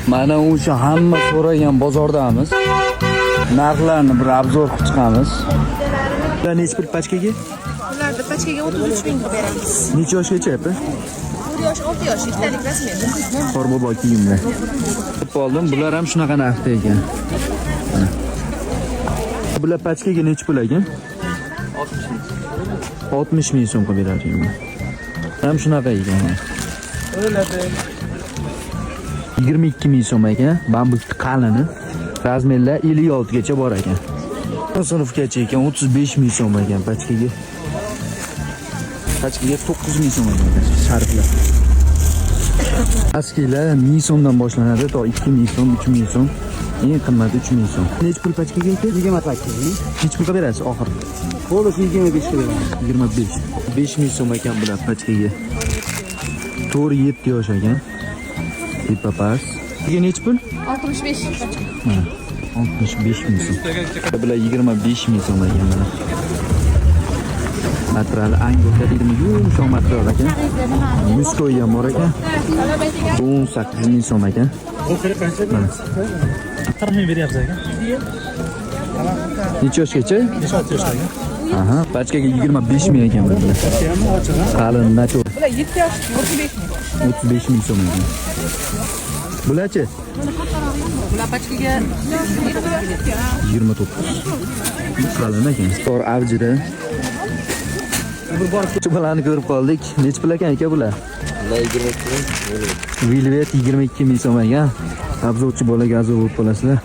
Mana o'sha hamma so'ragan bozordamiz. Narxlarni bir obzor qilib chiqamiz. Ular necha pul pachkaga? Ularda pachkaga 33 ming qilib beramiz. Necha yoshgacha apa? 4 yosh, 6 yosh, ikkitalik rasmiy. Qorbobo kiyimlar. Deb oldim. Bular ham shunaqa narxda ekan. Bular pachkaga necha pul ekan? 60 ming so'm qilib beradi. Ham shunaqa ekan. 22 ming so'm ekan. Bambuk qalini. Razmerlar 56 gacha bor ekan. Sinfgacha ekan 35 ming so'm ekan pachkaga. Pachkaga 9 ming so'm ekan sharflar. Askilar 1000 so'mdan boshlanadi to 2000 so'm, 3000 so'm. Eng qimmati 3000 so'm. Necha pul pachkaga ekan? 20 pachkaga. Necha pulga berasiz oxir? To'liq 25 ga beramiz. 25. 5000 so'm ekan bular pachkaga. 4-7 yosh ekan. Ipapas. Buga necha pul? 65. 65 ming so'm. Bular 25 ming so'm ekan mana. Material angulda deydimi, yumshoq material ekan. Muskoy ham bor ekan. 18 ming so'm ekan. Mana. Qirq ming beryapsiz aka. Necha yoshgacha? 5-6 yoshlarga. Aha, pachkaga 25 ming ekan bular. Qalin nacho. Bular 7 yosh, 35 ming. 35 ming so'm ekan. Bularchi? Bular pachkaga 29. Qalin ekan. Tor avjida. Bularni ko'rib qoldik. Necha pul ekan aka bular? Bular 22 ming. Velvet 22 ming so'm ekan. Obzorchi bolaga obzor bo'lib qolasizlar.